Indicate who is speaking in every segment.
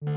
Speaker 1: Welcome,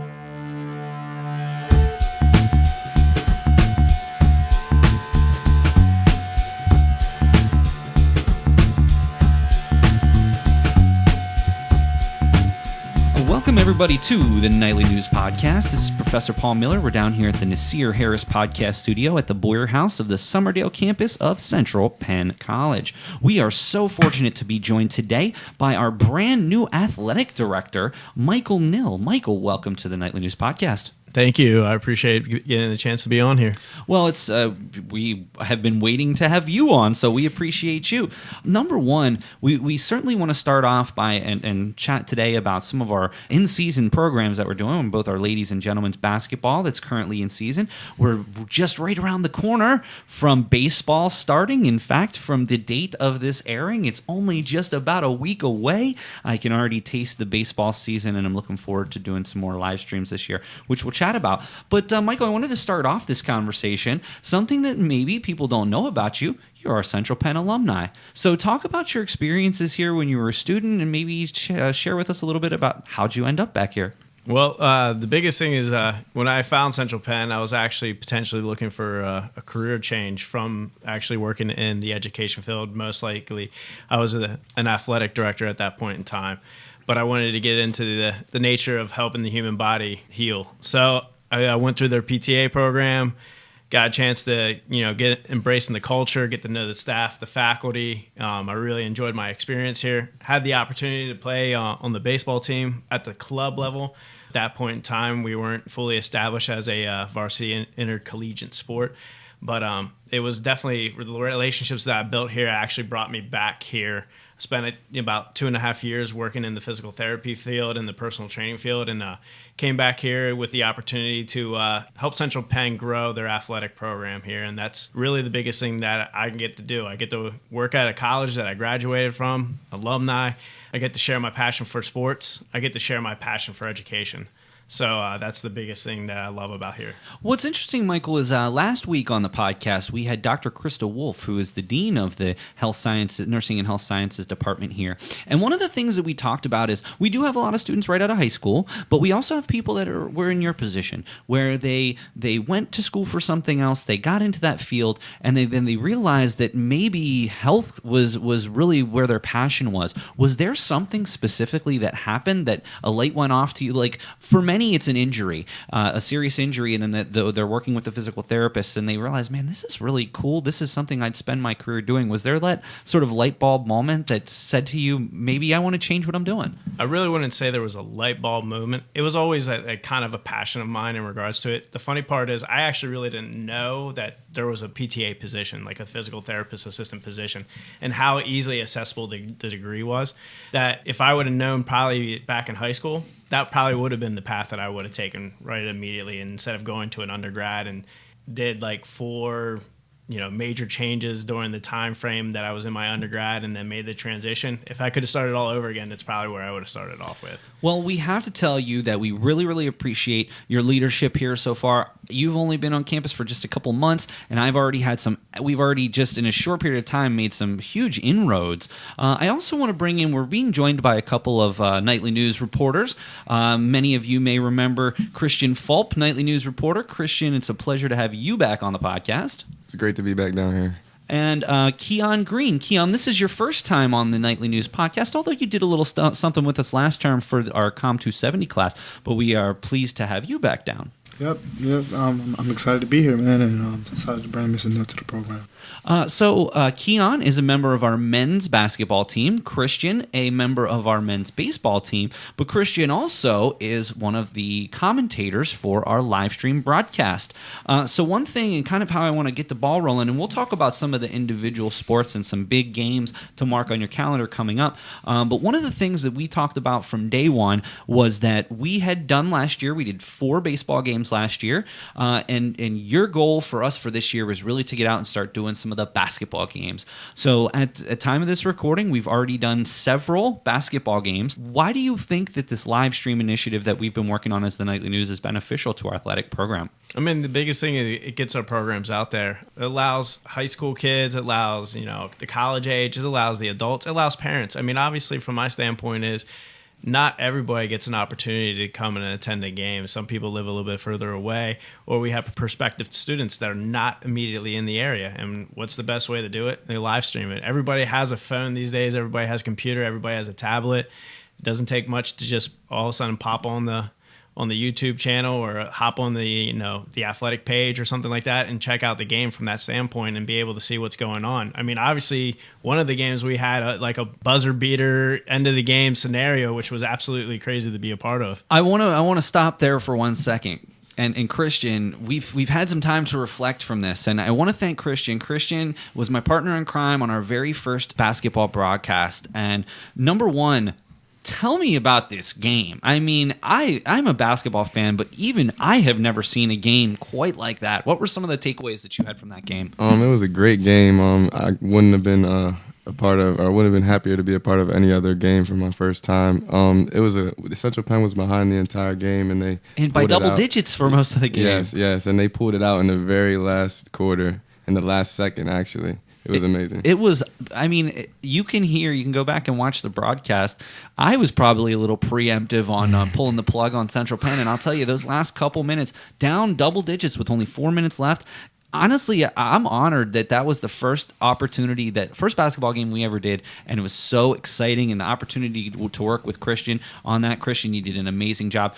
Speaker 1: everybody, to the Nightly News Podcast. This is Professor Paul Miller. We're down here at the Nasir Harris Podcast Studio at the Boyer House of the Summerdale campus of Central Penn College. We are so fortunate to be joined today by our brand new Athletic Director, Michael Knill. Michael, welcome to the Nightly News Podcast.
Speaker 2: Thank you. I appreciate getting the chance to be on here.
Speaker 1: Well, it's we have been waiting to have you on, so we appreciate you. Number one, we certainly want to start off by and chat today about some of our in-season programs that we're doing, both our ladies and gentlemen's basketball that's currently in season. We're just right around the corner from baseball starting. In fact, from the date of this airing, it's only just about a week away. I can already taste the baseball season, and I'm looking forward to doing some more live streams this year, which we'll chat about. But Michael, I wanted to start off this conversation, something that maybe people don't know about you. You're our Central Penn alumni. So talk about your experiences here when you were a student, and maybe share with us a little bit about how'd you end up back here.
Speaker 2: Well, the biggest thing is when I found Central Penn, I was actually potentially looking for a career change from actually working in the education field. Most likely, I was an athletic director at that point in time. But I wanted to get into the nature of helping the human body heal. So I went through their PTA program, got a chance to get embracing the culture, get to know the staff, the faculty. I really enjoyed my experience here. Had the opportunity to play on the baseball team at the club level. At that point in time, we weren't fully established as a varsity intercollegiate sport. But it was definitely the relationships that I built here actually brought me back here. Spent about 2.5 years working in the physical therapy field and the personal training field, and came back here with the opportunity to help Central Penn grow their athletic program here. And that's really the biggest thing that I can get to do. I get to work at a college that I graduated from, alumni. I get to share my passion for sports. I get to share my passion for education. So that's the biggest thing that I love about here.
Speaker 1: What's interesting, Michael, is last week on the podcast, we had Dr. Krista Wolf, who is the Dean of the Nursing and Health Sciences Department here. And one of the things that we talked about is we do have a lot of students right out of high school, but we also have people that were in your position, where they went to school for something else, they got into that field, and then they realized that maybe health was really where their passion was. Was there something specifically that happened that a light went off to you? Like, for many, it's an injury, a serious injury, and then they're working with the physical therapist, and they realize, man, this is really cool. This is something I'd spend my career doing. Was there that sort of light bulb moment that said to you, maybe I want to change what I'm doing?
Speaker 2: I really wouldn't say there was a light bulb moment. It was always a kind of a passion of mine in regards to it. The funny part is I actually really didn't know that there was a PTA position, like a physical therapist assistant position, and how easily accessible the degree was. That if I would have known probably back in high school, that probably would have been the path that I would have taken right immediately, instead of going to an undergrad and did like 4 major changes during the time frame that I was in my undergrad, and then made the transition. If I could have started all over again, that's probably where I would have started off with.
Speaker 1: Well, we have to tell you that we really, really appreciate your leadership here so far. You've only been on campus for just a couple months, and we've already just in a short period of time made some huge inroads. I also want to bring in, we're being joined by a couple of Nightly News reporters. Many of you may remember Christian Fulp, Nightly News reporter. Christian, it's a pleasure to have you back on the podcast.
Speaker 3: It's great to be back down here.
Speaker 1: And Keon Green. Keon, this is your first time on the Nightly News podcast, although you did a little something with us last term for our Com 270 class, but we are pleased to have you back down.
Speaker 4: Yep. I'm excited to be here, man, and I'm excited to bring Mr. Knill to the program.
Speaker 1: So Keon is a member of our men's basketball team. Christian, a member of our men's baseball team. But Christian also is one of the commentators for our live stream broadcast. So one thing, and kind of how I want to get the ball rolling, and we'll talk about some of the individual sports and some big games to mark on your calendar coming up. But one of the things that we talked about from day one was that we had done last year, we did 4 baseball games last year, and your goal for us for this year was really to get out and start doing some of the basketball games. So at the time of this recording, we've already done several basketball games. Why do you think that this live stream initiative that we've been working on as the Nightly News is beneficial to our athletic program?
Speaker 2: I mean, the biggest thing is it gets our programs out there. It allows high school kids, it allows, the college age, it allows the adults, it allows parents. I mean, obviously from my standpoint is, not everybody gets an opportunity to come and attend a game. Some people live a little bit further away, or we have prospective students that are not immediately in the area. And what's the best way to do it? They live stream it. Everybody has a phone these days. Everybody has a computer. Everybody has a tablet. It doesn't take much to just all of a sudden pop on the YouTube channel or hop on the the athletic page or something like that and check out the game from that standpoint and be able to see what's going on. I mean, obviously, one of the games we had like a buzzer beater end of the game scenario, which was absolutely crazy to be a part of.
Speaker 1: I want to stop there for 1 second. And Christian, we've had some time to reflect from this, and I want to thank Christian. Christian was my partner in crime on our very first basketball broadcast, and number one, tell me about this game. I mean, I'm a basketball fan, but even I have never seen a game quite like that. What were some of the takeaways that you had from that game?
Speaker 3: It was a great game. I wouldn't have been a part of, or wouldn't have been happier to be a part of any other game for my first time. The Central Penn was behind the entire game, and
Speaker 1: by double digits for most of the game.
Speaker 3: Yes, and they pulled it out in the very last quarter, in the last second, actually. It was amazing.
Speaker 1: It was, I mean, you can go back and watch the broadcast. I was probably a little preemptive on pulling the plug on Central Penn, and I'll tell you, those last couple minutes, down double digits with only 4 minutes left, honestly, I'm honored that was the first opportunity, that first basketball game we ever did, and it was so exciting, and the opportunity to work with Christian on that. Christian, you did an amazing job.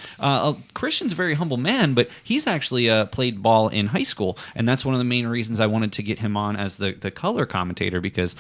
Speaker 1: Christian's a very humble man, but he's actually played ball in high school, and that's one of the main reasons I wanted to get him on as the color commentator, because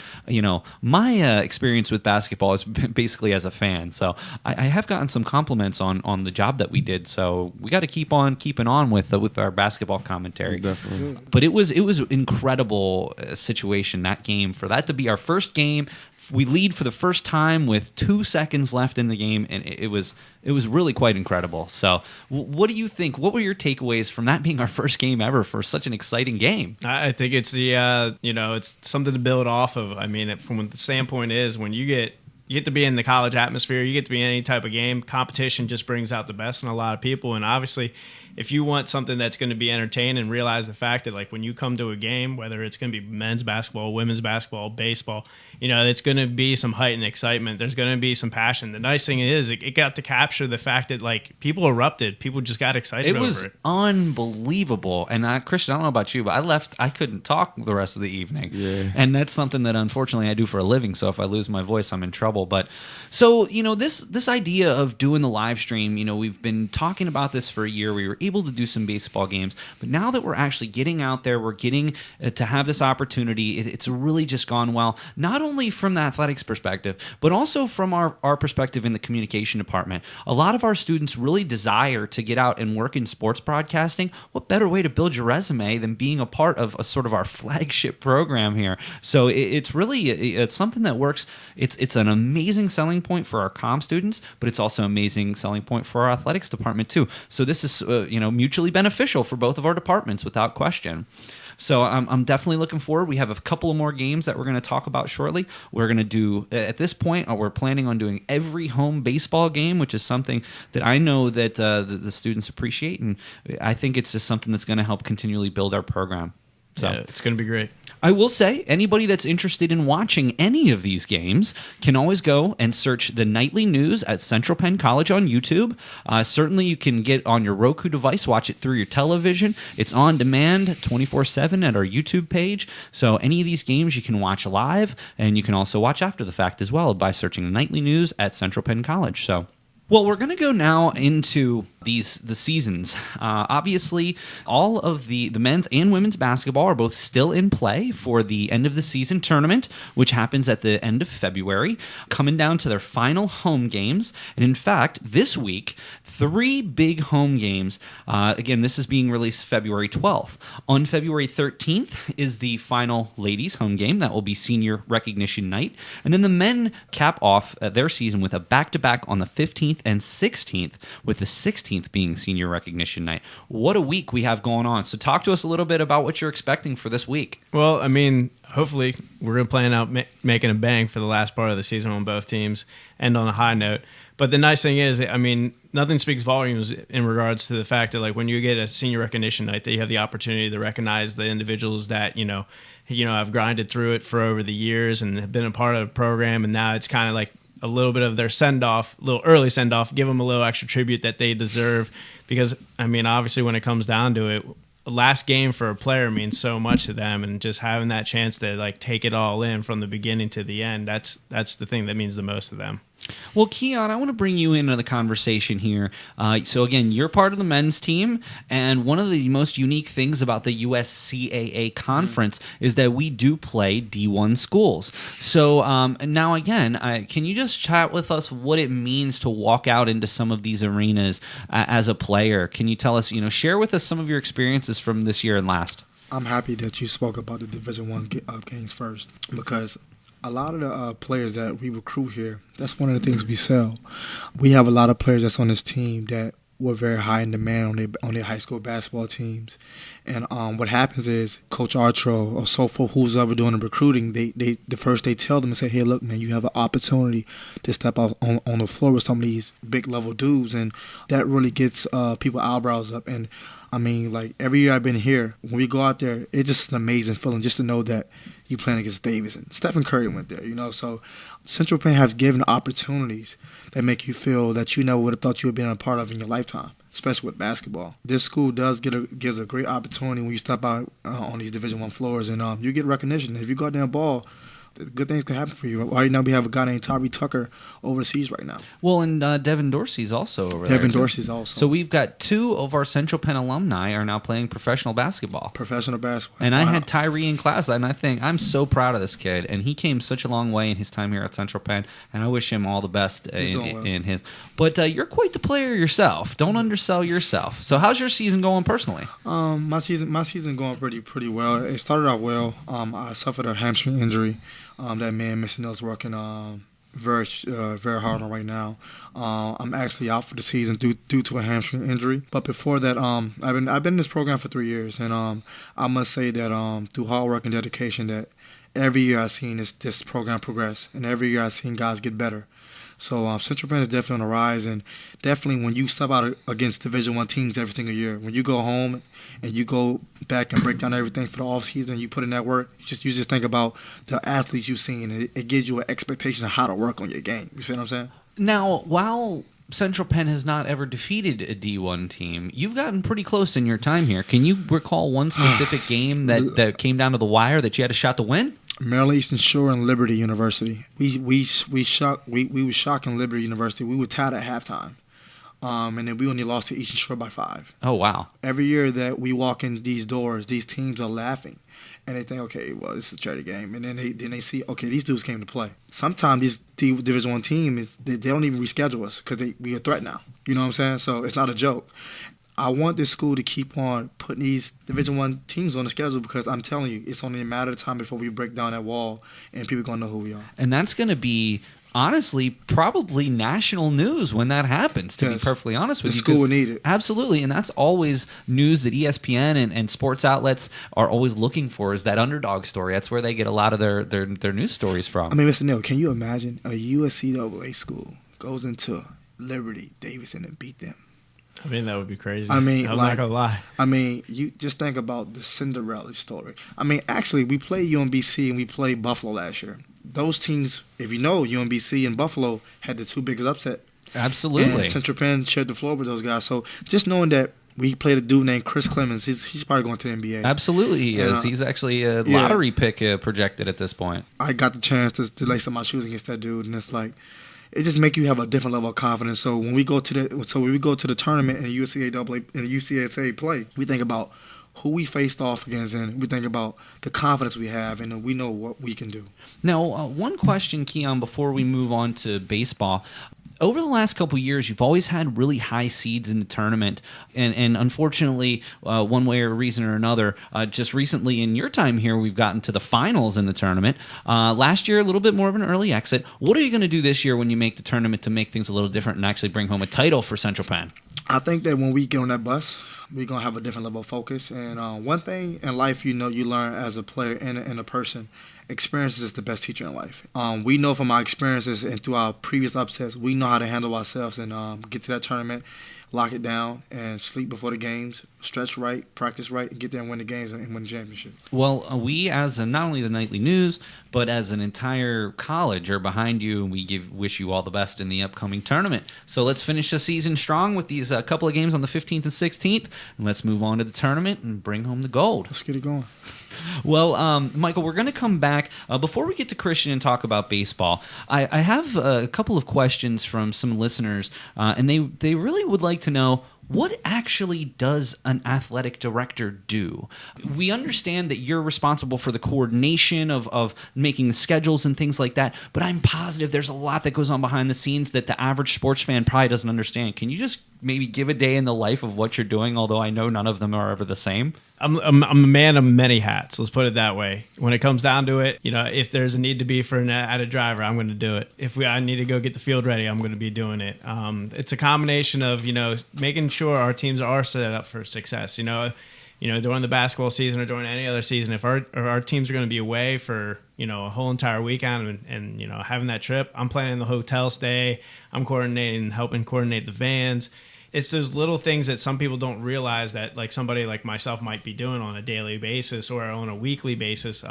Speaker 1: my experience with basketball is basically as a fan. So I have gotten some compliments on the job that we did. So we got to keep on keeping on with our basketball commentary.
Speaker 3: Definitely.
Speaker 1: But it was incredible situation, that game. For that to be our first game, we lead for the first time with 2 seconds left in the game, and it was really quite incredible. So what do you think? What were your takeaways from that being our first game ever for such an exciting game?
Speaker 2: I think it's it's something to build off of. I mean, from the standpoint is, when you get to be in the college atmosphere, you get to be in any type of game, competition just brings out the best in a lot of people. And obviously, if you want something that's going to be entertaining, and realize the fact that, like, when you come to a game, whether it's going to be men's basketball, women's basketball, baseball, it's going to be some heightened excitement. There's going to be some passion. The nice thing is it got to capture the fact that, like, people erupted. People just got excited over it.
Speaker 1: It was unbelievable. And Christian, I don't know about you, but I couldn't talk the rest of the evening.
Speaker 3: Yeah.
Speaker 1: And that's something that unfortunately I do for a living. So if I lose my voice, I'm in trouble. But so, this idea of doing the live stream, we've been talking about this for a year. We were able to do some baseball games, but now that we're actually getting out there, we're getting to have this opportunity. It's really just gone well, not only from the athletics perspective, but also from our perspective in the communication department. A lot of our students really desire to get out and work in sports broadcasting. What better way to build your resume than being a part of a sort of our flagship program here? So it's really it's something that works. It's an amazing selling point for our comm students, but it's also an amazing selling point for our athletics department too. So this is mutually beneficial for both of our departments without question. So I'm definitely looking forward. We have a couple of more games that we're going to talk about shortly. We're going to do, at this point, we're planning on doing every home baseball game, which is something that I know that the students appreciate, and I think it's just something that's going to help continually build our program. So
Speaker 2: yeah, it's going to be great.
Speaker 1: I will say, anybody that's interested in watching any of these games can always go and search the nightly news at Central Penn College on YouTube. Certainly, you can get on your Roku device, watch it through your television. It's on demand 24/7 at our YouTube page. So any of these games you can watch live, and you can also watch after the fact as well by searching the nightly news at Central Penn College. So, well, we're going to go now into the seasons. Obviously, all of the men's and women's basketball are both still in play for the end of the season tournament, which happens at the end of February, coming down to their final home games. And in fact, this week, 3 big home games. Again, this is being released February 12th. On February 13th is the final ladies' home game. That will be senior recognition night. And then the men cap off their season with a back-to-back on the 15th and 16th, with the 16th being senior recognition night. What a week we have going on. So talk to us a little bit about what you're expecting for this week.
Speaker 2: Well, I mean, hopefully we're going to plan out making a bang for the last part of the season on both teams, and on a high note. But the nice thing is, I mean, nothing speaks volumes in regards to the fact that, like, when you get a senior recognition night, that you have the opportunity to recognize the individuals that, I've grinded through it for over the years and have been a part of the program, and now it's kind of like a little bit of their send-off, a little early send-off, give them a little extra tribute that they deserve. Because, I mean, obviously when it comes down to it, the last game for a player means so much to them, and just having that chance to like take it all in from the beginning to the end, that's the thing that means the most to them.
Speaker 1: Well, Keon, I want to bring you into the conversation here. So again, you're part of the men's team, and one of the most unique things about the USCAA conference is that we do play D1 schools. So now again, can you just chat with us what it means to walk out into some of these arenas as a player? Can you tell us, share with us some of your experiences from this year and last?
Speaker 4: I'm happy that you spoke about the Division I games first, because a lot of the players that we recruit here, that's one of the things we sell. We have a lot of players that's on this team that were very high in demand on their high school basketball teams. And what happens is Coach Artro or so forth, who's ever doing the recruiting, they first they tell them and say, hey, look, man, you have an opportunity to step out on the floor with some of these big level dudes. And that really gets people's eyebrows up. And I mean, like, every year I've been here, when we go out there, it's just an amazing feeling just to know that you playing against Davis. And Stephen Curry went there, So Central Penn has given opportunities that make you feel that you never would have thought you would have been a part of in your lifetime, especially with basketball. This school does gives a great opportunity when you step out on these Division I floors, and you get recognition. If you go out there and ball, good things can happen for you. Right now we have a guy named Tyree Tucker overseas right now.
Speaker 1: Well, and Devin Dorsey's also over there.
Speaker 4: Devin Dorsey's also.
Speaker 1: So we've got 2 of our Central Penn alumni are now playing professional basketball.
Speaker 4: And
Speaker 1: I had Tyree in class, and I think I'm so proud of this kid. And he came such a long way in his time here at Central Penn, and I wish him all the best in his. But you're quite the player yourself. Don't undersell yourself. So how's your season going personally?
Speaker 4: My season going pretty well. It started out well. I suffered a hamstring injury. That man, Mr. Knill's working very hard on right now. I'm actually out for the season due to a hamstring injury. But before that, I've been in this program for 3 years, and I must say that through hard work and dedication, that every year I've seen this program progress, and every year I've seen guys get better. So Central Penn is definitely on the rise, and definitely when you step out against Division I teams every single year, when you go home and you go back and break down everything for the offseason, you put in that work, you just think about the athletes you've seen, and it gives you an expectation of how to work on your game. You see what I'm saying?
Speaker 1: Now, while Central Penn has not ever defeated a D1 team, you've gotten pretty close in your time here. Can you recall one specific game that came down to the wire that you had a shot to win?
Speaker 4: Maryland Eastern Shore and Liberty University. We were shocking Liberty University. We were tied at halftime, and then we only lost to Eastern Shore by 5.
Speaker 1: Oh wow!
Speaker 4: Every year that we walk in these doors, these teams are laughing, and they think, okay, well, this is a charity game, and then they see, okay, these dudes came to play. Sometimes these Division I teams they don't even reschedule us because we a threat now. You know what I'm saying? So it's not a joke. I want this school to keep on putting these Division I teams on the schedule, because I'm telling you, it's only a matter of time before we break down that wall and people are going to know who we are.
Speaker 1: And that's going to be, honestly, probably national news when that happens, to be perfectly honest with you.
Speaker 4: The school will need it.
Speaker 1: Absolutely, and that's always news that ESPN and sports outlets are always looking for, is that underdog story. That's where they get a lot of their news stories from.
Speaker 4: I mean, Mr. Knill, can you imagine a USCAA school goes into Liberty Davidson and beat them?
Speaker 2: I mean, that would be crazy.
Speaker 4: I mean,
Speaker 2: I'm not going to lie.
Speaker 4: I mean, you just think about the Cinderella story. I mean, actually, we played UMBC and we played Buffalo last year. Those teams, if you know, UMBC and Buffalo had the 2 biggest upset.
Speaker 1: Absolutely.
Speaker 4: And Central Penn shared the floor with those guys. So just knowing that we played a dude named Chris Clemens, he's probably going to the NBA.
Speaker 1: Absolutely, he is. He's actually a lottery pick projected at this point.
Speaker 4: I got the chance to lace up my shoes against that dude, and it's like, it just make you have a different level of confidence. So when we go to the tournament and UCSA play, we think about who we faced off against, and we think about the confidence we have, and we know what we can do.
Speaker 1: Now, one question, Keon, before we move on to baseball. Over the last couple of years, you've always had really high seeds in the tournament, and unfortunately, one way or reason or another, just recently in your time here, we've gotten to the finals in the tournament. Last year, a little bit more of an early exit. What are you going to do this year when you make the tournament to make things a little different and actually bring home a title for Central Penn?
Speaker 4: I think that when we get on that bus, we're going to have a different level of focus. And one thing in life, you learn as a player and a person, experience is the best teacher in life. We know from our experiences and through our previous upsets, we know how to handle ourselves and get to that tournament lock it down, and sleep before the games, stretch right, practice right, and get there and win the games and win the championship.
Speaker 1: Well, we as not only the Nightly News, but as an entire college are behind you, and we wish you all the best in the upcoming tournament. So let's finish the season strong with these couple of games on the 15th and 16th, and let's move on to the tournament and bring home the gold.
Speaker 4: Let's get it going.
Speaker 1: Well, Michael, we're going to come back. Before we get to Christian and talk about baseball, I have a couple of questions from some listeners, and they really would like to know, what actually does an athletic director do? We understand that you're responsible for the coordination of making the schedules and things like that, but I'm positive there's a lot that goes on behind the scenes that the average sports fan probably doesn't understand. Can you just maybe give a day in the life of what you're doing, although I know none of them are ever the same?
Speaker 2: I'm a man of many hats. Let's put it that way. When it comes down to it, if there's a need to be for an added driver, I'm going to do it. If I need to go get the field ready, I'm going to be doing it. It's a combination of making sure our teams are set up for success. During the basketball season or during any other season, if our teams are going to be away for a whole entire weekend and having that trip, I'm planning the hotel stay. I'm helping coordinate the vans. It's those little things that some people don't realize that like somebody like myself might be doing on a daily basis or on a weekly basis.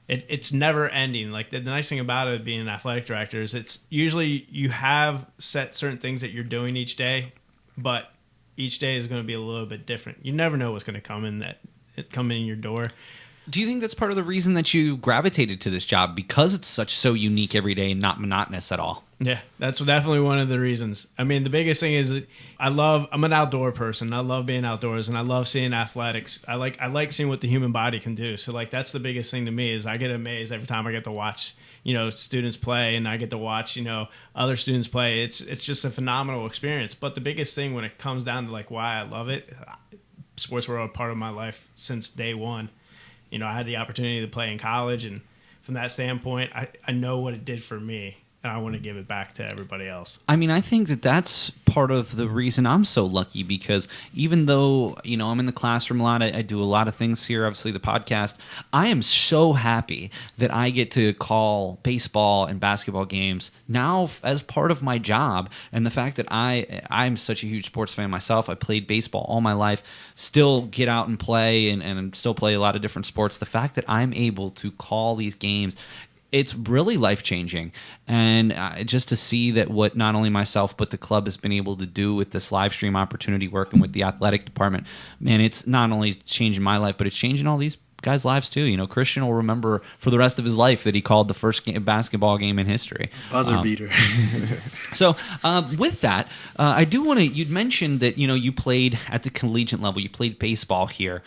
Speaker 2: It's never ending. Like the nice thing about it being an athletic director is it's usually you have set certain things that you're doing each day, but each day is going to be a little bit different. You never know what's going to come in your door.
Speaker 1: Do you think that's part of the reason that you gravitated to this job, because it's so unique every day and not monotonous at all?
Speaker 2: Yeah, that's definitely one of the reasons. I mean, the biggest thing is I'm an outdoor person. I love being outdoors, and I love seeing athletics. I like seeing what the human body can do. So like that's the biggest thing to me is I get amazed every time I get to watch students play, and I get to watch other students play. It's just a phenomenal experience. But the biggest thing when it comes down to like why I love it, sports were a part of my life since day one. I had the opportunity to play in college, and from that standpoint, I know what it did for me, and I want to give it back to everybody else.
Speaker 1: I mean, I think that's part of the reason I'm so lucky, because even though, I'm in the classroom a lot, I do a lot of things here, obviously the podcast, I am so happy that I get to call baseball and basketball games now as part of my job. And the fact that I'm such a huge sports fan myself, I played baseball all my life, still get out and play and still play a lot of different sports. The fact that I'm able to call these games, it's really life-changing. And just to see that what not only myself but the club has been able to do with this live stream opportunity, working with the athletic department, man, it's not only changing my life, but it's changing all these guys' lives too. Christian will remember for the rest of his life that he called the first basketball game in history.
Speaker 4: Buzzer beater.
Speaker 1: So with that, I do want to, you'd mentioned that, you played at the collegiate level, you played baseball here.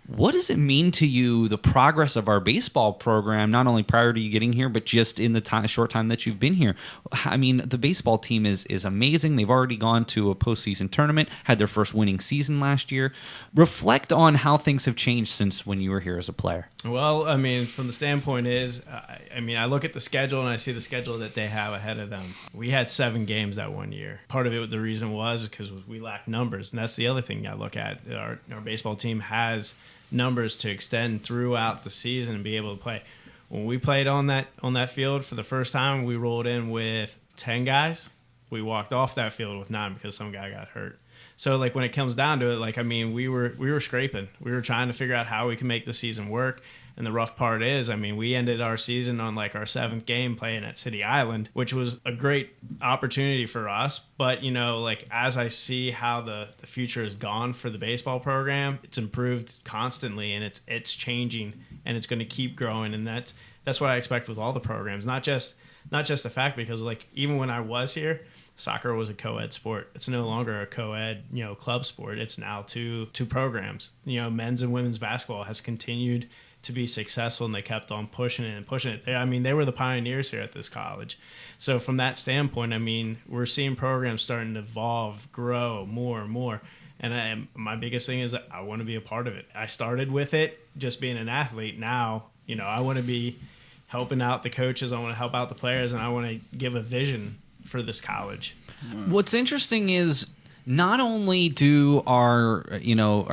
Speaker 1: What does it mean to you, the progress of our baseball program, not only prior to you getting here, but just in the short time that you've been here? I mean, the baseball team is amazing. They've already gone to a postseason tournament, had their first winning season last year. Reflect on how things have changed since when you were here as a player.
Speaker 2: Well, I mean, from the standpoint is, I look at the schedule and I see the schedule that they have ahead of them. We had 7 games that one year. Part of it, the reason was because we lacked numbers, and that's the other thing I look at. Our baseball team has numbers to extend throughout the season and be able to play. When we played on that field for the first time, we rolled in with 10 guys. We walked off that field with 9 because some guy got hurt. So like when it comes down to it, we were scraping. We were trying to figure out how we can make the season work. And the rough part is, we ended our season on like our 7th game playing at City Island, which was a great opportunity for us. But, as I see how the future has gone for the baseball program, it's improved constantly, and it's changing, and it's going to keep growing. And that's what I expect with all the programs, not just the fact, because even when I was here, soccer was a co-ed sport. It's no longer a co-ed, club sport. It's now two programs. Men's and women's basketball has continued to be successful, and they kept on pushing it. They were the pioneers here at this college. So from that standpoint, we're seeing programs starting to evolve, grow more and more. And my biggest thing is that I want to be a part of it. I started with it just being an athlete. Now, I want to be helping out the coaches. I want to help out the players, and I want to give a vision for this college.
Speaker 1: What's interesting is Not only do our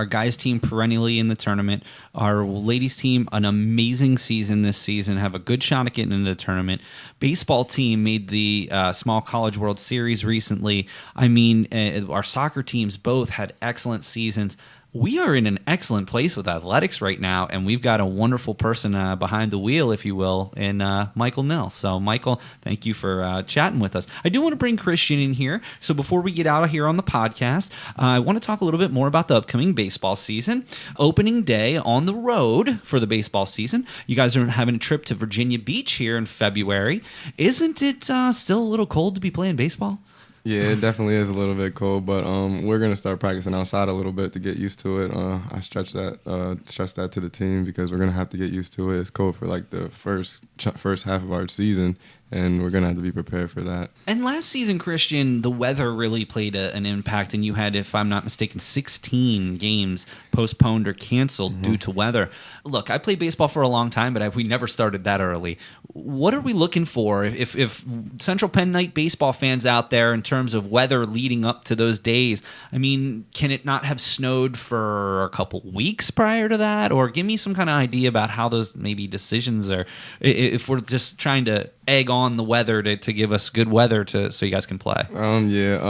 Speaker 1: guys team perennially in the tournament, our ladies team an amazing season this season, have a good shot at getting into the tournament. Baseball team made the Small College World Series recently. I mean, our soccer teams both had excellent seasons. We are in an excellent place with athletics right now, and we've got a wonderful person behind the wheel, if you will, in Michael Knill. So, Michael, thank you for chatting with us. I do want to bring Christian in here. So before we get out of here on the podcast, I want to talk a little bit more about the upcoming baseball season. Opening day on the road for the baseball season. You guys are having a trip to Virginia Beach here in February. Isn't it still a little cold to be playing baseball?
Speaker 3: Yeah, it definitely is a little bit cold, but we're gonna start practicing outside a little bit to get used to it. I stress that to the team because we're gonna have to get used to it. It's cold for like the first half of our season, and we're going to have to be prepared for that.
Speaker 1: And last season, Christian, the weather really played an impact, and you had, if I'm not mistaken, 16 games postponed or canceled due to weather. Look, I played baseball for a long time, but we never started that early. What are we looking for if Central Penn Night baseball fans out there in terms of weather leading up to those days? I mean, can it not have snowed for a couple weeks prior to that? Or give me some kind of idea about how those maybe decisions are, if we're just trying to egg on the weather to give us good weather so you guys can play.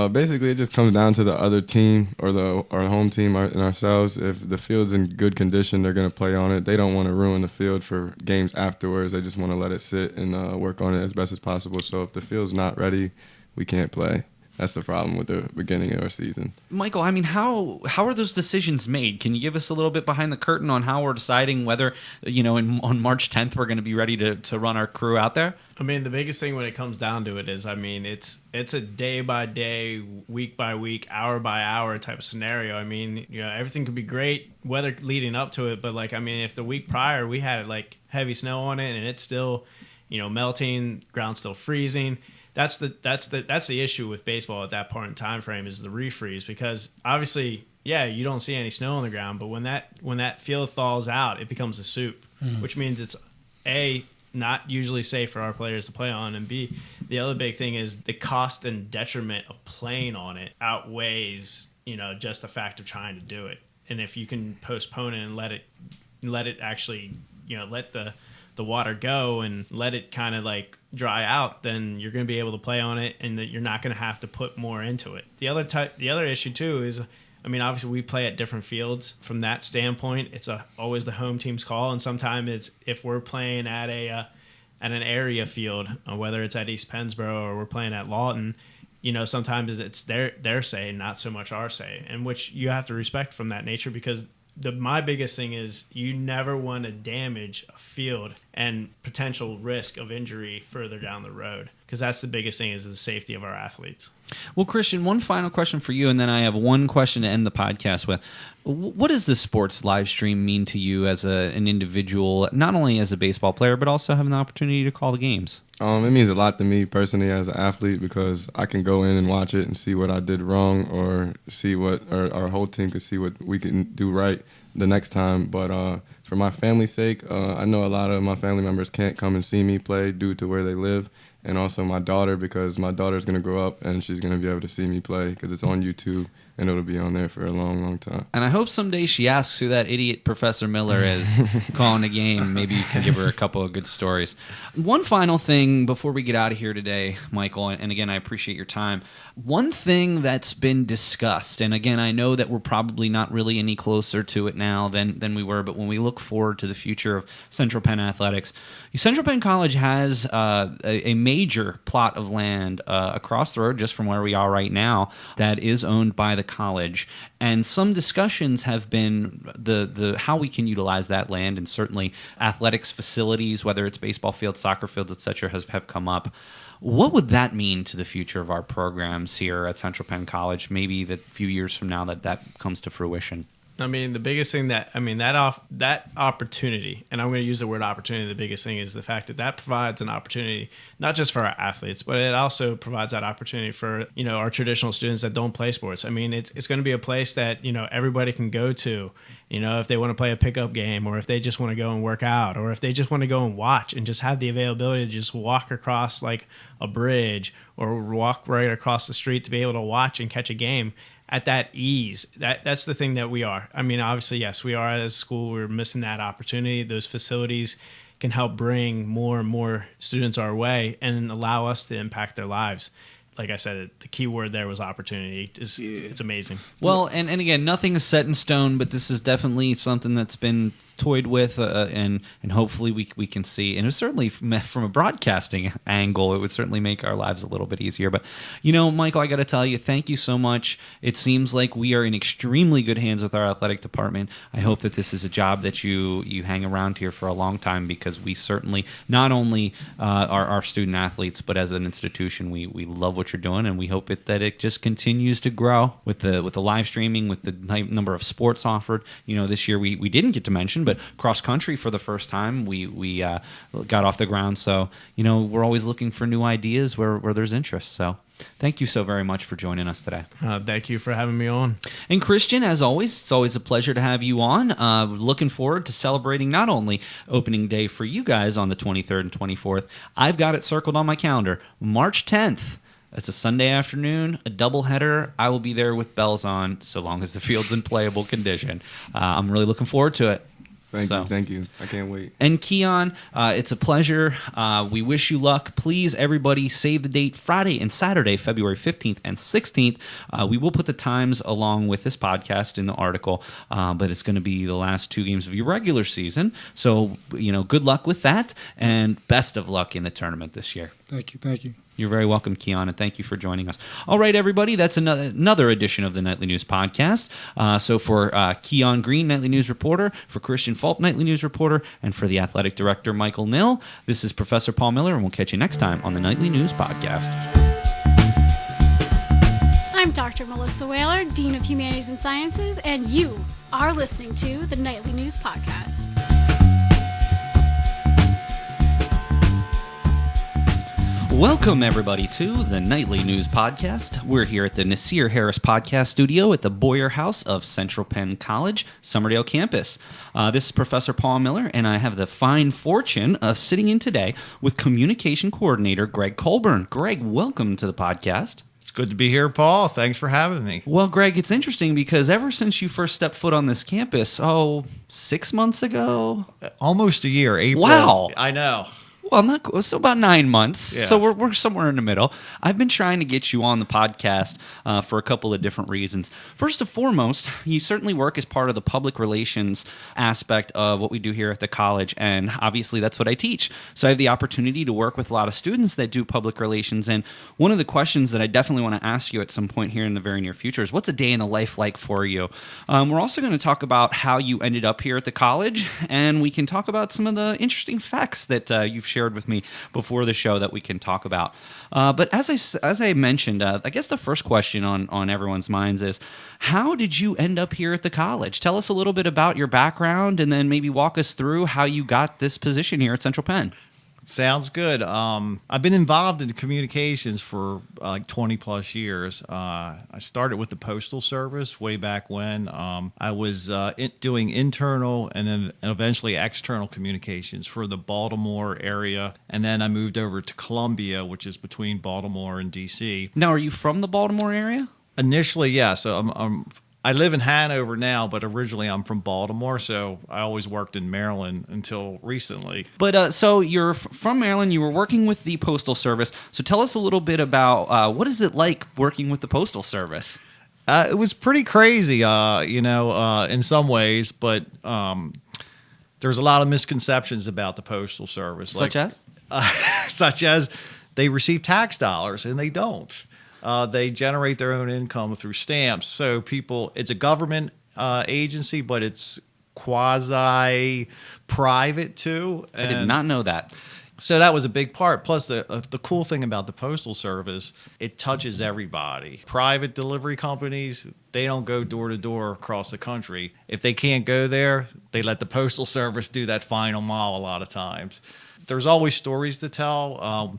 Speaker 3: Basically it just comes down to the other team or our home team and ourselves. If the field's in good condition, they're going to play on it. They don't want to ruin the field for games afterwards. They just want to let it sit and work on it as best as possible. So if the field's not ready, we can't play. That's the problem with the beginning of our season.
Speaker 1: Michael, I mean, how are those decisions made? Can you give us a little bit behind the curtain on how we're deciding whether, on March 10th we're going to be ready to run our crew out there?
Speaker 2: I mean, the biggest thing when it comes down to it is, I mean, it's a day by day, week by week, hour by hour type of scenario. I mean, everything could be great weather leading up to it, but if the week prior we had heavy snow on it and it's still, melting, ground still freezing. That's the issue with baseball at that point in time frame is the refreeze, because obviously, you don't see any snow on the ground, but when that field thaws out, it becomes a soup, which means it's A, not usually safe for our players to play on, and B, the other big thing is the cost and detriment of playing on it outweighs just the fact of trying to do it. And if you can postpone it and let it actually let the water go and let it kind of dry out, then you're going to be able to play on it, and that you're not going to have to put more into it. The other issue too is, I mean, obviously we play at different fields. From that standpoint, it's always the home team's call, and sometimes it's if we're playing at an area field, whether it's at East Pennsboro or we're playing at Lawton, sometimes it's their say, not so much our say, and which you have to respect from that nature, because my biggest thing is you never want to damage a field and potential risk of injury further down the road, because that's the biggest thing is the safety of our athletes.
Speaker 1: Well, Christian, one final question for you, and then I have one question to end the podcast with. What does the sports live stream mean to you as an individual, not only as a baseball player, but also having the opportunity to call the games?
Speaker 3: It means a lot to me personally as an athlete, because I can go in and watch it and see what I did wrong, or see what our whole team could see what we can do right the next time. But for my family's sake, I know a lot of my family members can't come and see me play due to where they live, and also my daughter, because my daughter's going to grow up and she's going to be able to see me play because it's on YouTube. And it'll be on there for a long, long time. And
Speaker 1: I hope someday she asks who that idiot Professor Miller is calling a game. Maybe you can give her a couple of good stories. One final thing before we get out of here today, Michael, and again, I appreciate your time. One thing that's been discussed, and again, I know that we're probably not really any closer to it now than we were, but when we look forward to the future of Central Penn Athletics, Central Penn College has a major plot of land across the road just from where we are right now that is owned by the college, and some discussions have been the how we can utilize that land, and certainly athletics facilities, whether it's baseball fields, soccer fields, etc., have come up. What would that mean to the future of our programs here at Central Penn College, maybe a few years from now that comes to fruition?
Speaker 2: I mean, the biggest thing that opportunity, and I'm going to use the word opportunity, the biggest thing is the fact that provides an opportunity, not just for our athletes, but it also provides that opportunity for, our traditional students that don't play sports. I mean, it's going to be a place that, everybody can go to, if they want to play a pickup game, or if they just want to go and work out, or if they just want to go and watch and just have the availability to just walk across a bridge or walk right across the street to be able to watch and catch a game. at that ease. That's the thing that we are. I mean, obviously, yes, we are at a school. We're missing that opportunity. Those facilities can help bring more and more students our way and allow us to impact their lives. Like I said, the key word there was opportunity. It's amazing.
Speaker 1: Well, and again, nothing is set in stone, but this is definitely something that's been toyed with, and hopefully we can see. And it certainly from a broadcasting angle, it would certainly make our lives a little bit easier. But Michael, I got to tell you, thank you so much. It seems like we are in extremely good hands with our athletic department. I hope that this is a job that you hang around here for a long time, because we certainly not only are our student athletes, but as an institution, we love what you're doing, and we hope that it just continues to grow with the live streaming, with the number of sports offered. This year we didn't get to mention, but cross country for the first time we got off the ground. So we're always looking for new ideas where there's interest. So thank you so very much for joining us today.
Speaker 2: Thank you for having me on.
Speaker 1: And Christian, as always, it's always a pleasure to have you on. Looking forward to celebrating not only opening day for you guys on the 23rd and 24th. I've got it circled on my calendar, March 10th. It's a Sunday afternoon, a doubleheader. I will be there with bells on, so long as the field's in playable condition. I'm really looking forward to it.
Speaker 3: Thank you. I can't wait.
Speaker 1: And Keon, it's a pleasure. We wish you luck. Please, everybody, save the date, Friday and Saturday, February 15th and 16th. We will put the times along with this podcast in the article, but it's going to be the last 2 games of your regular season. So, good luck with that, and best of luck in the tournament this year.
Speaker 4: Thank you.
Speaker 1: You're very welcome, Keon, and thank you for joining us. All right, everybody, that's another edition of the Nightly News Podcast. So for Keon Green, Nightly News Reporter, for Christian Fulp, Nightly News Reporter, and for the Athletic Director Michael Knill, this is Professor Paul Miller, and we'll catch you next time on the Nightly News Podcast.
Speaker 5: I'm Dr. Melissa Whaler, Dean of Humanities and Sciences, and you are listening to the Nightly News Podcast.
Speaker 1: Welcome, everybody, to the Nightly News Podcast. We're here at the Nasir Harris Podcast Studio at the Boyer House of Central Penn College, Summerdale campus. This is Professor Paul Miller, and I have the fine fortune of sitting in today with Communication Coordinator Greg Colburn. Greg, welcome to the podcast.
Speaker 6: It's good to be here, Paul. Thanks for having me.
Speaker 1: Well, Greg, it's interesting because ever since you first stepped foot on this campus, 6 months ago?
Speaker 6: Almost a year, April.
Speaker 1: Wow.
Speaker 6: I know.
Speaker 1: Well, so about 9 months.
Speaker 6: Yeah.
Speaker 1: So we're somewhere in the middle. I've been trying to get you on the podcast for a couple of different reasons. First and foremost, you certainly work as part of the public relations aspect of what we do here at the college, and obviously that's what I teach. So I have the opportunity to work with a lot of students that do public relations, and one of the questions that I definitely want to ask you at some point here in the very near future is, what's a day in the life like for you? We're also going to talk about how you ended up here at the college, and we can talk about some of the interesting facts that you've shared with me before the show that we can talk about. But as I mentioned, I guess the first question on everyone's minds is, how did you end up here at the college? Tell us a little bit about your background, and then maybe walk us through how you got this position here at Central Penn.
Speaker 6: Sounds good. I've been involved in communications for like 20 plus years. I started with the Postal Service way back when. I was doing internal and then eventually external communications for the Baltimore area. And then I moved over to Columbia, which is between Baltimore and D.C.
Speaker 1: Now, are you from the Baltimore area?
Speaker 6: Initially, yeah. So I live in Hanover now, but originally I'm from Baltimore, so I always worked in Maryland until recently.
Speaker 1: But so you're from Maryland, you were working with the Postal Service. So tell us a little bit about what is it like working with the Postal Service?
Speaker 6: It was pretty crazy, in some ways, but there's a lot of misconceptions about the Postal Service.
Speaker 1: Such as?
Speaker 6: Such as they receive tax dollars, and they don't. They generate their own income through stamps. So it's a government agency, but it's quasi-private too.
Speaker 1: I did not know that.
Speaker 6: So that was a big part. Plus, the cool thing about the Postal Service, it touches everybody. Private delivery companies, they don't go door to door across the country. If they can't go there, they let the Postal Service do that final mile a lot of times. There's always stories to tell.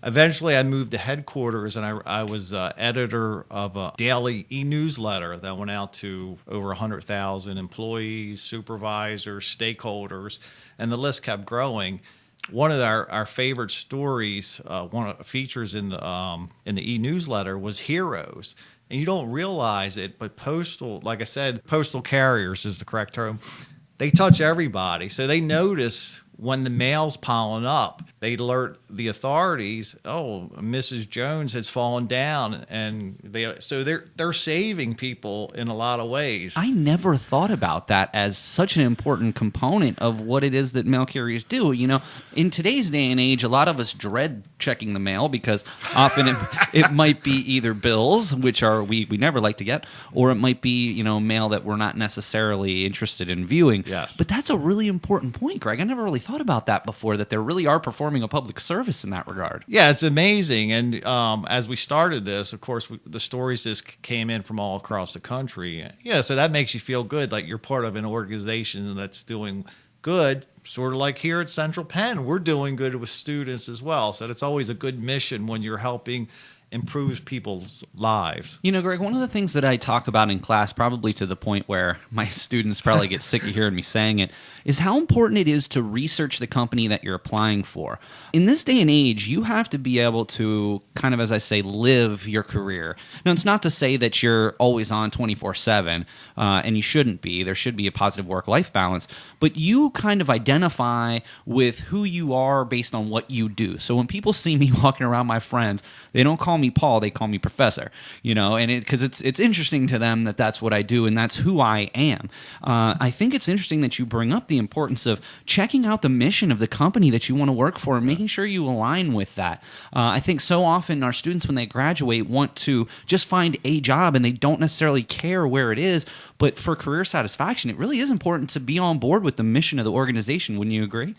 Speaker 6: Eventually, I moved to headquarters, and I was editor of a daily e-newsletter that went out to over 100,000 employees, supervisors, stakeholders, and the list kept growing. One of our favorite stories, one of the features in the e-newsletter was heroes. and you don't realize it, but postal, like I said, postal carriers is the correct term. They touch everybody, so they notice when the mail's piling up. They alert the authorities. Oh, Mrs. Jones has fallen down, and they're saving people in a lot of ways.
Speaker 1: I never thought about that as such an important component of what it is that mail carriers do. You know, in today's day and age, a lot of us dread checking the mail because often it might be either bills, which are we never like to get, or it might be, you know, mail that we're not necessarily interested in viewing.
Speaker 6: Yes.
Speaker 1: But that's a really important point, Greg. I never really thought about that before, that they really are performing a public service in that regard.
Speaker 6: Yeah, it's amazing. And as we started this, of course, the stories just came in from all across the country. Yeah, so that makes you feel good, like you're part of an organization that's doing good. Sort of like here at Central Penn, we're doing good with students as well. So it's always a good mission when you're helping improve people's lives.
Speaker 1: You know, Greg, one of the things that I talk about in class, probably to the point where my students probably get sick of hearing me saying it, is how important it is to research the company that you're applying for. In this day and age, you have to be able to kind of, as I say, live your career. Now, it's not to say that you're always on 24/7, and you shouldn't be. There should be a positive work-life balance. But you kind of identify with who you are based on what you do. So when people see me walking around my friends, they don't call me Paul, they call me Professor. You know, and because it's interesting to them that that's what I do and that's who I am. I think it's interesting that you bring up the importance of checking out the mission of the company that you want to work for and making sure you align with that. I think so often our students, when they graduate, want to just find a job and they don't necessarily care where it is. But for career satisfaction, it really is important to be on board with the mission of the organization. Wouldn't you agree?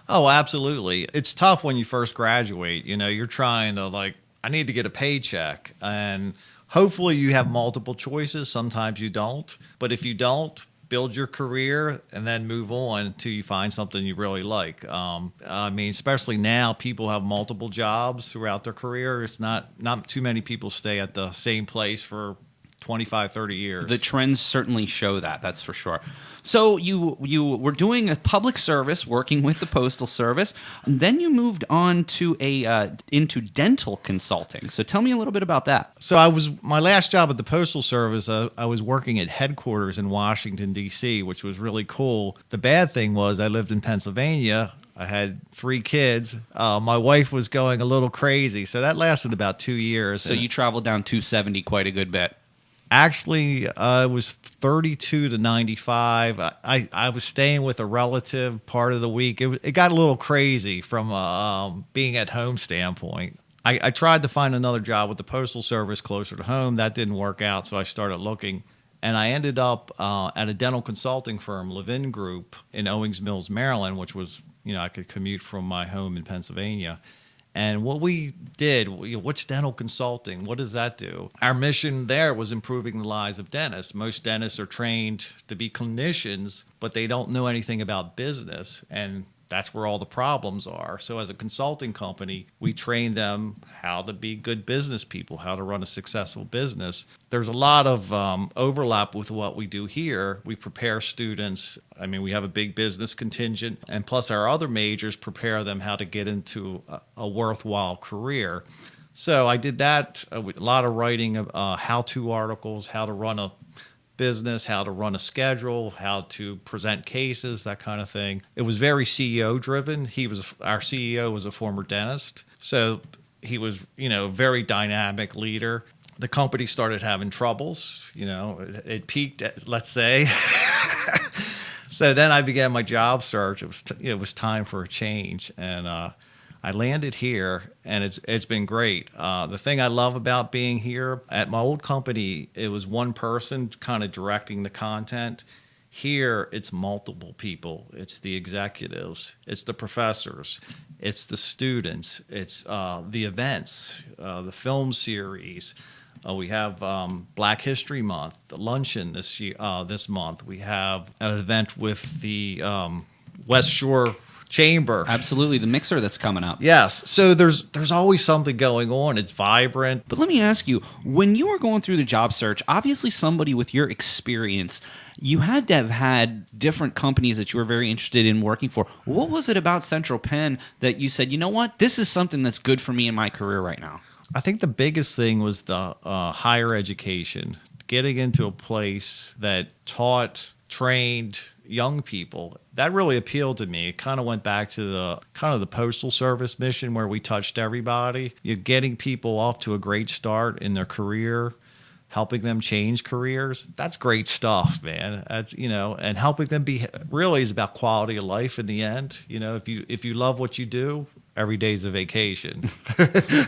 Speaker 6: Oh, absolutely. It's tough when you first graduate. You know, you're trying to, like, I need to get a paycheck. And hopefully you have multiple choices. Sometimes you don't. But if you don't, build your career and then move on until you find something you really like. I mean, especially now, people have multiple jobs throughout their career. It's not too many people stay at the same place for 25, 30 years.
Speaker 1: The trends certainly show that, that's for sure. So you were doing a public service, working with the Postal Service, and then you moved on to into dental consulting. So tell me a little bit about that.
Speaker 6: So my last job at the Postal Service, I was working at headquarters in Washington, D.C., which was really cool. The bad thing was I lived in Pennsylvania. I had 3 kids. My wife was going a little crazy, so that lasted about 2 years.
Speaker 1: So you traveled down 270 quite a good bit.
Speaker 6: Actually, it was 32 to 95. I was staying with a relative part of the week. It got a little crazy from being at home standpoint. I tried to find another job with the Postal Service closer to home. That didn't work out, so I started looking. And I ended up at a dental consulting firm, Levin Group, in Owings Mills, Maryland, which was, I could commute from my home in Pennsylvania. And what we did, what's dental consulting? What does that do? Our mission there was improving the lives of dentists. Most dentists are trained to be clinicians, but they don't know anything about business. And that's where all the problems are. So as a consulting company, we train them how to be good business people, how to run a successful business. There's a lot of overlap with what we do here. We prepare students. I mean, we have a big business contingent, and plus our other majors prepare them how to get into a worthwhile career. So I did that, a lot of writing of how-to articles, how to run a business, how to run a schedule, how to present cases, that kind of thing. It was very CEO driven. Our CEO was a former dentist, so he was, a very dynamic leader. The company started having troubles. It peaked at, let's say. So then I began my job search. It was time for a change, and I landed here, and it's been great. The thing I love about being here, at my old company, it was one person kind of directing the content. Here, it's multiple people. It's the executives. It's the professors. It's the students. It's the events, the film series. We have Black History Month, the luncheon this month. We have an event with the West Shore Chamber.
Speaker 1: Absolutely, the mixer that's coming up.
Speaker 6: Yes, so there's always something going on. It's vibrant.
Speaker 1: But let me ask you, when you were going through the job search, obviously somebody with your experience, you had to have had different companies that you were very interested in working for. What was it about Central Penn that you said, you know what, this is something that's good for me in my career right now?
Speaker 6: I think the biggest thing was the higher education, getting into a place that taught, trained young people. That really appealed to me. It kind of went back to the Postal Service mission where we touched everybody. You're getting people off to a great start in their career, helping them change careers. That's great stuff, man. That's, and helping them be really is about quality of life in the end. If you love what you do, every day's a vacation.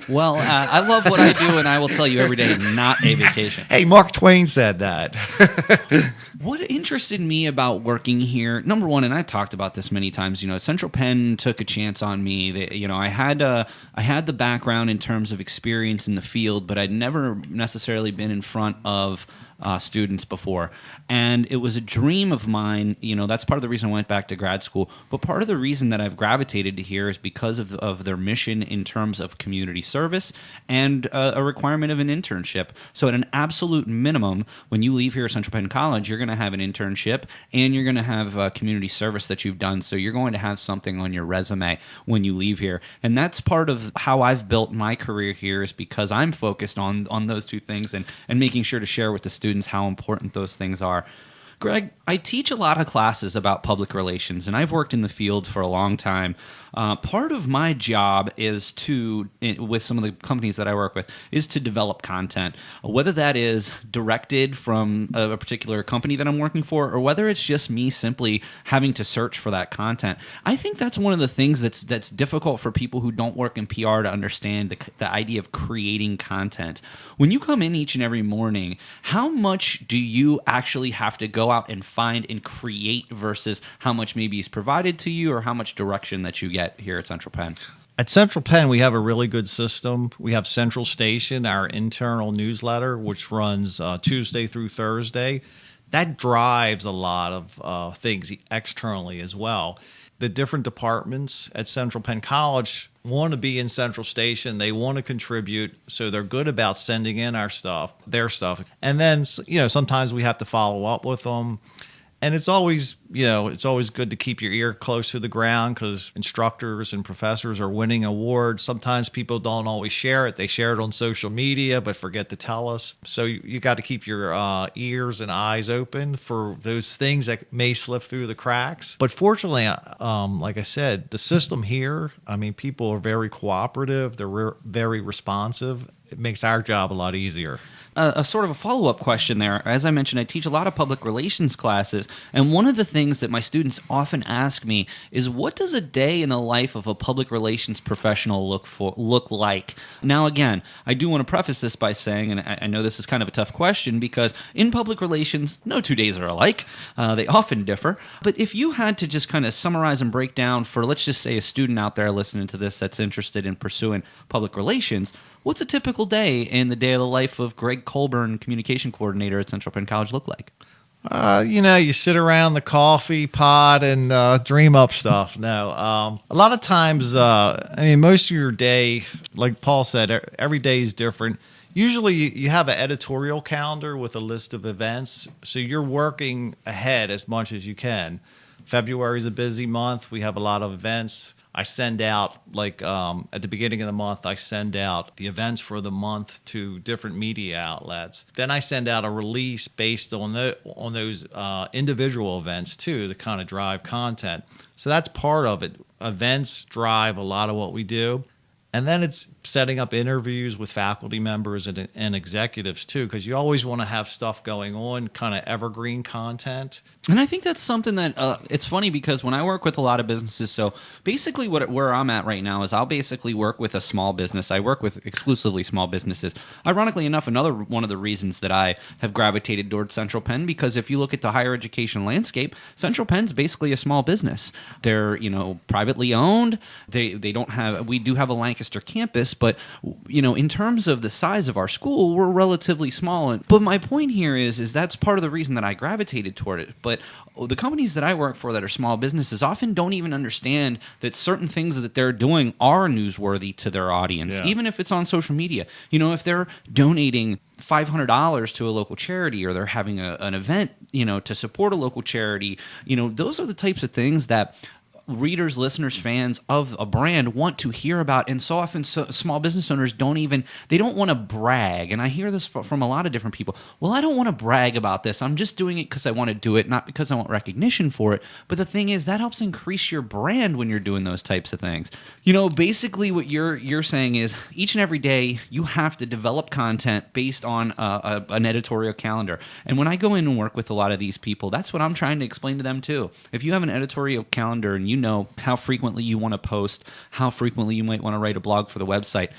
Speaker 1: Well, I love what I do, and I will tell you every day, not a vacation.
Speaker 6: Hey, Mark Twain said that.
Speaker 1: What interested me about working here, number one, and I've talked about this many times, Central Penn took a chance on me. I had the background in terms of experience in the field, but I'd never necessarily been in front of students before. And it was a dream of mine. That's part of the reason I went back to grad school. But part of the reason that I've gravitated to here is because of their mission in terms of community service and a requirement of an internship. So at an absolute minimum, when you leave here at Central Penn College, you're going to have an internship and you're going to have community service that you've done. So you're going to have something on your resume when you leave here. And that's part of how I've built my career here, is because I'm focused on those two things and making sure to share with the students how important those things are. Greg, I teach a lot of classes about public relations, and I've worked in the field for a long time. Part of my job is with some of the companies that I work with, is to develop content, whether that is directed from a particular company that I'm working for, or whether it's just me simply having to search for that content. I think that's one of the things that's difficult for people who don't work in PR to understand, the idea of creating content. When you come in each and every morning, how much do you actually have to go out and find and create versus how much maybe is provided to you or how much direction that you get here at Central Penn?
Speaker 6: At Central Penn, we have a really good system. We have Central Station, our internal newsletter, which runs Tuesday through Thursday. That drives a lot of things externally as well. The different departments at Central Penn College want to be in Central Station. They want to contribute, so they're good about sending in their stuff. And then, sometimes we have to follow up with them. And it's always good to keep your ear close to the ground, because instructors and professors are winning awards. Sometimes people don't always share it. They share it on social media, but forget to tell us. So you got to keep your ears and eyes open for those things that may slip through the cracks. But fortunately, like I said, the system here, people are very cooperative. They're very responsive. It makes our job a lot easier.
Speaker 1: A sort of a follow-up question there. As I mentioned, I teach a lot of public relations classes, and one of the things that my students often ask me is, what does a day in the life of a public relations professional look like? Now, again, I do want to preface this by saying, and I know this is kind of a tough question, because in public relations, no 2 days are alike. They often differ. But if you had to just kind of summarize and break down for, let's just say, a student out there listening to this that's interested in pursuing public relations, what's a typical day in the day of the life of Greg Colburn, Communication Coordinator at Central Penn College, look like?
Speaker 6: You sit around the coffee pot and dream up stuff. No, a lot of times, most of your day, like Paul said, every day is different. Usually you have an editorial calendar with a list of events, so you're working ahead as much as you can. February is a busy month. We have a lot of events. I send out, at the beginning of the month, I send out the events for the month to different media outlets. Then I send out a release based on those individual events, too, to kind of drive content. So that's part of it. Events drive a lot of what we do. And then it's setting up interviews with faculty members and executives, too, because you always want to have stuff going on, kind of evergreen content.
Speaker 1: And I think that's something that it's funny, because when I work with a lot of businesses, so basically where I'm at right now is I'll basically work with a small business. I work with exclusively small businesses. Ironically enough, another one of the reasons that I have gravitated towards Central Penn, because if you look at the higher education landscape, Central Penn's basically a small business. They're privately owned. We do have a Lancaster campus, but in terms of the size of our school, we're relatively small. But my point here is that's part of the reason that I gravitated toward it. But the companies that I work for that are small businesses often don't even understand that certain things that they're doing are newsworthy to their audience, even if it's on social media. If they're donating $500 to a local charity, or they're having an event, to support a local charity, those are the types of things that readers, listeners, fans of a brand want to hear about. And so often small business owners don't want to brag. And I hear this from a lot of different people. Well, I don't want to brag about this. I'm just doing it because I want to do it, not because I want recognition for it. But the thing is, that helps increase your brand when you're doing those types of things. Basically what you're saying is each and every day you have to develop content based on an editorial calendar. And when I go in and work with a lot of these people, that's what I'm trying to explain to them too. If you have an editorial calendar and you know how frequently you want to post, how frequently you might want to write a blog for the website,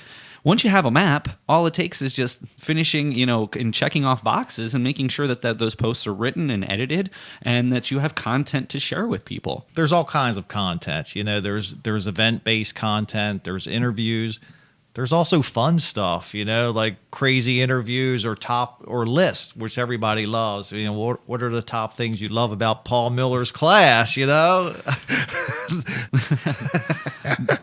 Speaker 1: once you have a map, all it takes is just finishing, and checking off boxes and making sure that those posts are written and edited and that you have content to share with people.
Speaker 6: There's all kinds of content. There's event-based content, there's interviews. There's also fun stuff, like crazy interviews or lists, which everybody loves. What are the top things you love about Paul Miller's class,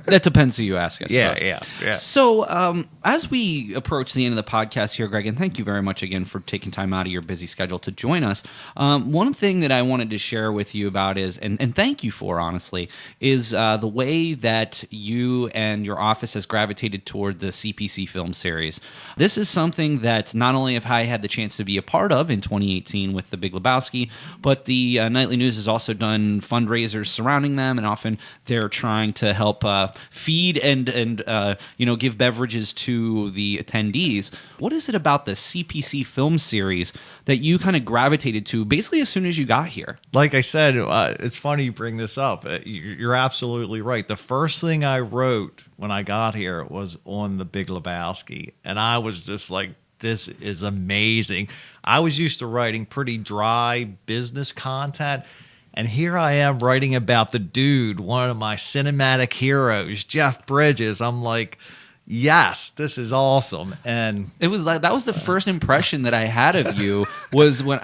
Speaker 1: That depends who you ask, I suppose.
Speaker 6: Yeah.
Speaker 1: So as we approach the end of the podcast here, Greg, and thank you very much again for taking time out of your busy schedule to join us. One thing that I wanted to share with you about is, and thank you for, honestly, is the way that you and your office has gravitated toward the CPC film series. This is something that not only have I had the chance to be a part of in 2018 with The Big Lebowski, but the Nightly News has also done fundraisers surrounding them, and often they're trying to help feed and give beverages to the attendees. What is it about the CPC film series that you kind of gravitated to basically as soon as you got here?
Speaker 6: Like I said, it's funny you bring this up. You're absolutely right. The first thing I wrote when I got here was on The Big Lebowski, and I was just like, this is amazing. I was used to writing pretty dry business content, and here I am writing about the dude, one of my cinematic heroes, Jeff Bridges. I'm like, yes, this is awesome. And
Speaker 1: it was like that was the first impression that I had of you was when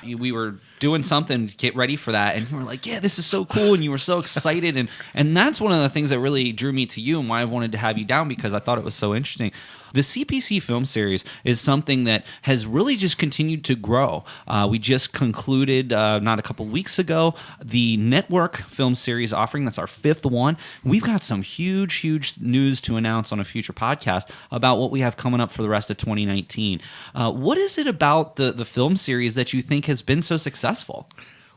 Speaker 1: we were doing something to get ready for that, and you were like, yeah, this is so cool, and you were so excited, and that's one of the things that really drew me to you and why I wanted to have you down, because I thought it was so interesting. The CPC film series is something that has really just continued to grow. We just concluded, not a couple weeks ago, the network film series offering. That's our 5th one. We've got some huge news to announce on a future podcast about what we have coming up for the rest of 2019. What is it about the film series that you think has been so successful?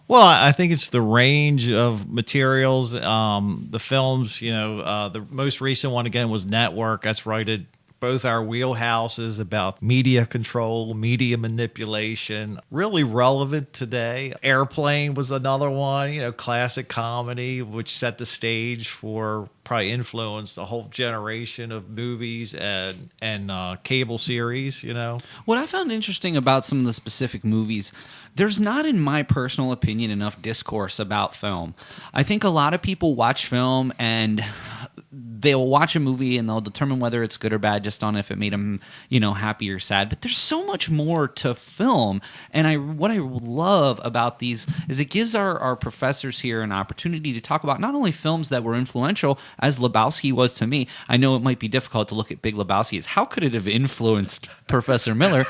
Speaker 6: Well, I think it's the range of materials, the films. The most recent one again was Network. That's rated both our wheelhouses about media control, media manipulation, really relevant today. Airplane was another one, classic comedy, which set the stage for, probably influenced a whole generation of movies and cable series,
Speaker 1: What I found interesting about some of the specific movies, there's not, in my personal opinion, enough discourse about film. I think a lot of people watch film and they'll watch a movie and they'll determine whether it's good or bad just on if it made them, happy or sad. But there's so much more to film. And what I love about these is it gives our professors here an opportunity to talk about not only films that were influential, as Lebowski was to me. I know it might be difficult to look at Big Lebowski as how could it have influenced Professor Miller?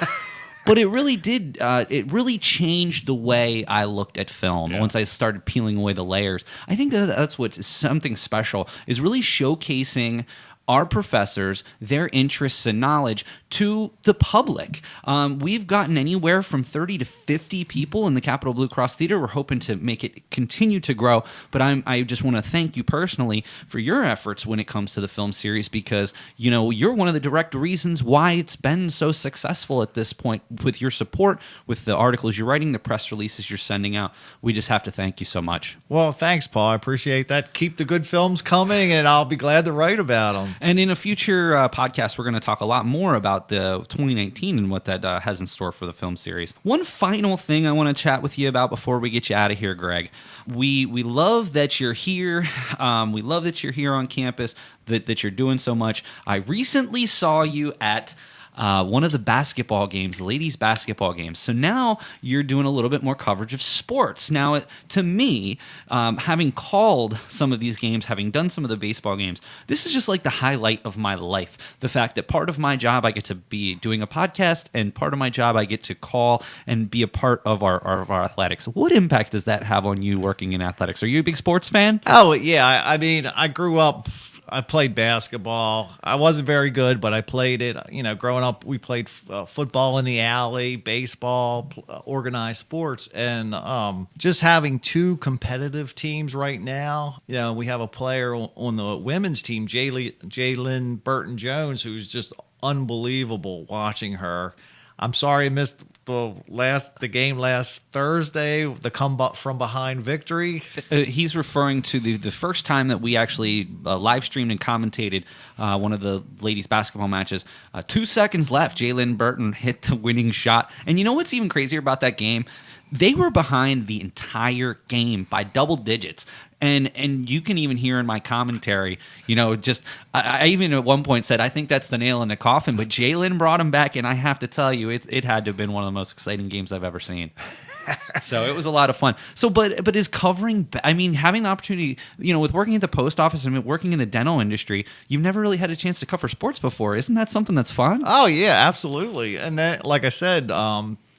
Speaker 1: But it really did. It really changed the way I looked at film once I started peeling away the layers. I think that's what's something special, is really showcasing our professors, their interests and knowledge to the public. We've gotten anywhere from 30 to 50 people in the Capitol Blue Cross Theater. We're hoping to make it continue to grow, but I just want to thank you personally for your efforts when it comes to the film series, because you're one of the direct reasons why it's been so successful at this point, with your support, with the articles you're writing, the press releases you're sending out. We just have to thank you so much.
Speaker 6: Well, thanks, Paul. I appreciate that. Keep the good films coming, and I'll be glad to write about them.
Speaker 1: And in a future podcast, we're going to talk a lot more about the 2019 and what that has in store for the film series. One final thing I want to chat with you about before we get you out of here, Greg. We love that you're here. We love that you're here on campus, that you're doing so much. I recently saw you at one of the basketball games, ladies basketball games. So now you're doing a little bit more coverage of sports. Now, to me, having called some of these games, having done some of the baseball games, this is just like the highlight of my life. The fact that part of my job I get to be doing a podcast, and part of my job I get to call and be a part of our athletics. What impact does that have on you working in athletics? Are you a big sports fan?
Speaker 6: Oh, yeah. I mean, I grew up, I played basketball. I wasn't very good, but I played it. You know, growing up, we played football in the alley, baseball, organized sports, and just having two competitive teams right now. You know, we have a player on the women's team, Jalen Burton-Jones, who's just unbelievable watching her. I'm sorry I missed the game last Thursday, the come from behind victory.
Speaker 1: He's referring to the first time that we actually live streamed and commentated one of the ladies basketball matches. 2 seconds left, Jalen Burton hit the winning shot. And you know what's even crazier about that game? They were behind the entire game by double digits. And you can even hear in my commentary, you know, just I even at one point said, I think that's the nail in the coffin. But Jalen brought him back, and I have to tell you, it had to have been one of the most exciting games I've ever seen. So it was a lot of fun. So, but is covering, I mean, having the opportunity, you know, with working at the post office and working in the dental industry, you've never really had a chance to cover sports before. Isn't that something that's fun?
Speaker 6: Oh, yeah, absolutely. And then, like I said,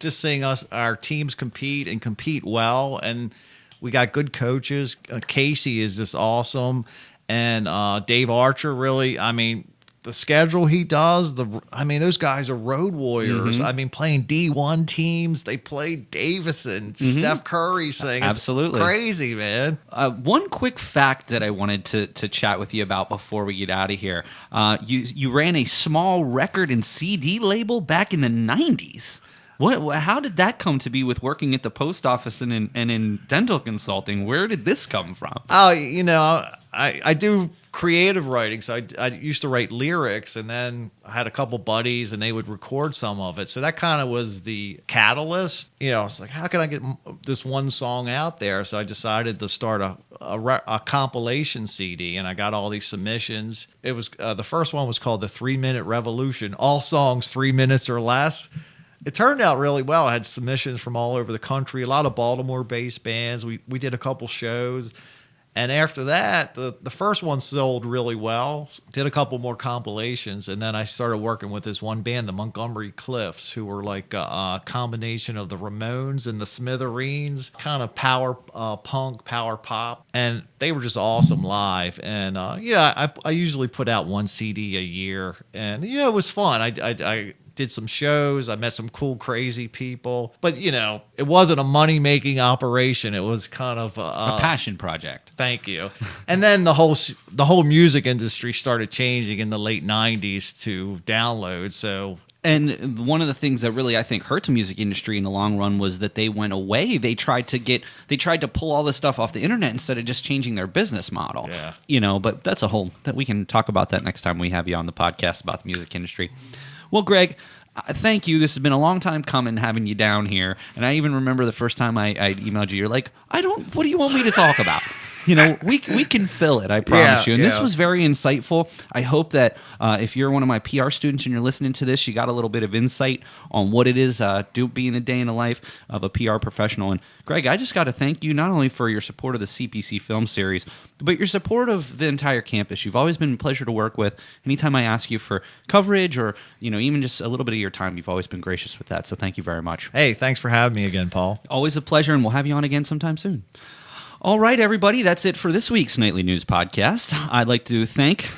Speaker 6: just seeing our teams compete well, and we got good coaches. Casey is just awesome, and Dave Archer, really, I mean, the schedule he does, those guys are road warriors. I mean, playing D1 teams, they play Davison, Steph Curry's thing. It's
Speaker 1: absolutely
Speaker 6: crazy, man.
Speaker 1: One quick fact that I wanted to chat with you about before we get out of here. You ran a small record and CD label back in the 90s. How did that come to be with working at the post office and in dental consulting? Where did this come from?
Speaker 6: Oh, you know, I do creative writing, so I used to write lyrics, and then I had a couple buddies, and they would record some of it. So that kind of was the catalyst. You know, it's like, how can I get this one song out there? So I decided to start a compilation CD, and I got all these submissions. It was the first one was called the 3-Minute Revolution, all songs 3 minutes or less. It turned out really well. I had submissions from all over the country, a lot of Baltimore-based bands. We did a couple shows. And after that, the first one sold really well. Did a couple more compilations. And then I started working with this one band, the Montgomery Cliffs, who were like a combination of the Ramones and the Smithereens, kind of power punk, power pop. And they were just awesome live. And, I usually put out one CD a year. And, it was fun. I did some shows. I met some cool, crazy people. But, it wasn't a money-making operation. It was kind of
Speaker 1: a passion project.
Speaker 6: Thank you. And then the whole music industry started changing in the late 90s to download. So...
Speaker 1: And one of the things that really, I think, hurt the music industry in the long run was that they went away. They tried to pull all this stuff off the internet instead of just changing their business model.
Speaker 6: Yeah.
Speaker 1: But that's that we can talk about that next time we have you on the podcast about the music industry. Well, Greg, thank you. This has been a long time coming having you down here. And I even remember the first time I emailed you, you're like, what do you want me to talk about? We can fill it, I promise you. And this was very insightful. I hope that if you're one of my PR students and you're listening to this, you got a little bit of insight on what it is being a day in the life of a PR professional. And Greg, I just got to thank you not only for your support of the CPC film series, but your support of the entire campus. You've always been a pleasure to work with. Anytime I ask you for coverage or even just a little bit of your time, you've always been gracious with that. So thank you very much.
Speaker 6: Hey, thanks for having me again, Paul.
Speaker 1: Always a pleasure, and we'll have you on again sometime soon. All right, everybody, that's it for this week's Nightly News Podcast. I'd like to thank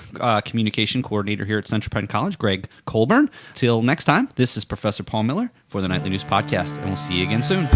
Speaker 1: Communication Coordinator here at Central Penn College, Greg Colburn. Till next time, this is Professor Paul Miller for the Nightly News Podcast, and we'll see you again soon.